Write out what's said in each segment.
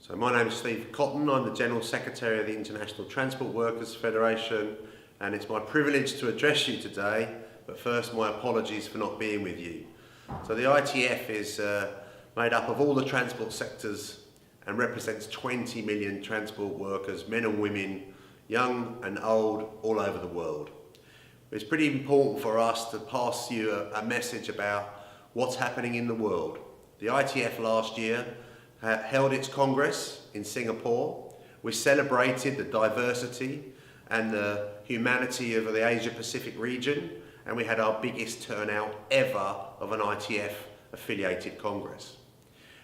So my name is Steve Cotton. I'm the General Secretary of the International Transport Workers Federation, and it's my privilege to address you today, but first my apologies for not being with you. So the ITF is made up of all the transport sectors and represents 20 million transport workers, men and women, young and old, all over the world. It's pretty important for us to pass you a message about what's happening in the world. The ITF last year held its Congress in Singapore. We celebrated the diversity and the humanity of the Asia Pacific region, and we had our biggest turnout ever of an ITF affiliated Congress.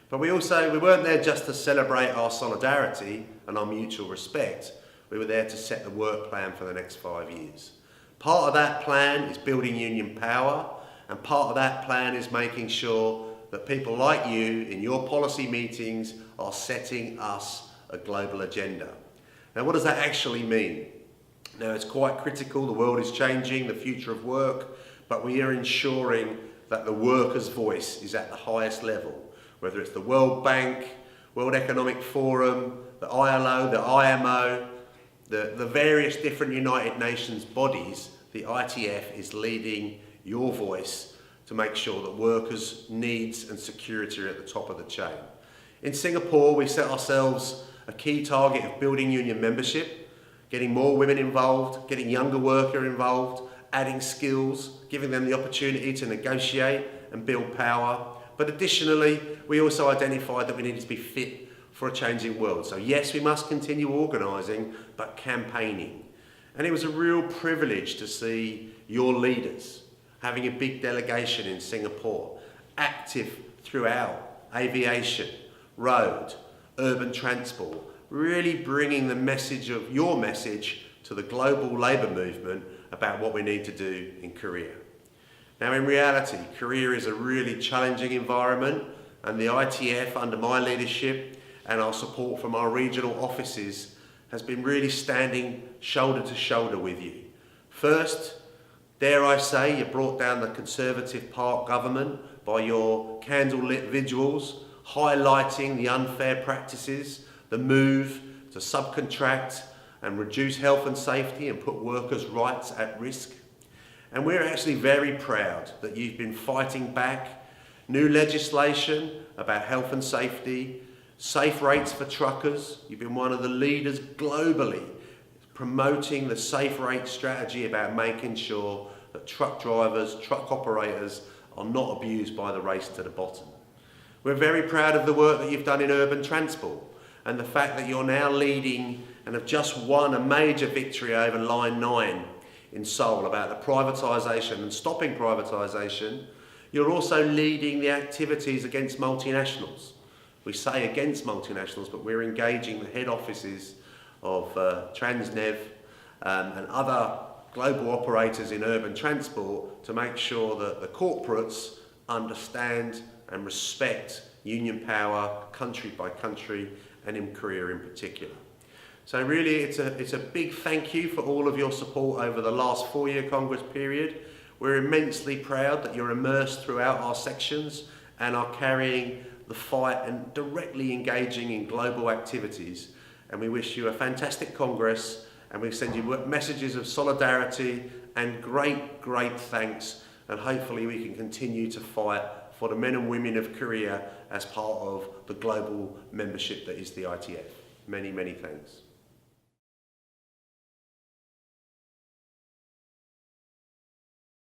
But we weren't there just to celebrate our solidarity and our mutual respect. We were there to set the work plan for the next 5 years. Part of that plan is building union power, and part of that plan is making sure that people like you in your policy meetings are setting us a global agenda. Now, what does that actually mean? Now, it's quite critical. The world is changing, the future of work, but we are ensuring that the workers' voice is at the highest level, whether it's the World Bank, World Economic Forum, the ILO, the IMO, the various different United Nations bodies. The ITF is leading your voice to make sure that workers' needs and security are at the top of the chain. In Singapore, we set ourselves a key target of building union membership, getting more women involved, getting younger workers involved, adding skills, giving them the opportunity to negotiate and build power. But additionally, we also identified that we needed to be fit for a changing world. So yes, we must continue organising, but campaigning. And it was a real privilege to see your leaders having a big delegation in Singapore, active throughout aviation, road, urban transport, really bringing the message of your message to the global labour movement about what we need to do in Korea. Now, in reality, Korea is a really challenging environment, and the ITF, under my leadership and our support from our regional offices, has been really standing shoulder to shoulder with you. First, dare I say, you brought down the Conservative Park government by your candlelit vigils, highlighting the unfair practices, the move to subcontract and reduce health and safety and put workers' rights at risk. And we're actually very proud that you've been fighting back new legislation about health and safety, safe rates for truckers. You've been one of the leaders globally promoting the safe rate strategy about making sure that truck drivers, truck operators are not abused by the race to the bottom. We're very proud of the work that you've done in urban transport and the fact that you're now leading and have just won a major victory over Line 9 in Seoul about the privatisation and stopping privatisation. You're also leading the activities against multinationals. We say against multinationals, but we're engaging the head offices of Transnev and other global operators in urban transport to make sure that the corporates understand and respect union power country by country and in Korea in particular. So really it's a big thank you for all of your support over the last 4-year Congress period. We're immensely proud that you're immersed throughout our sections and are carrying the fight and directly engaging in global activities. And we wish you a fantastic Congress, and we send you messages of solidarity and great thanks, and hopefully we can continue to fight for the men and women of Korea as part of the global membership that is the ITF. Many thanks.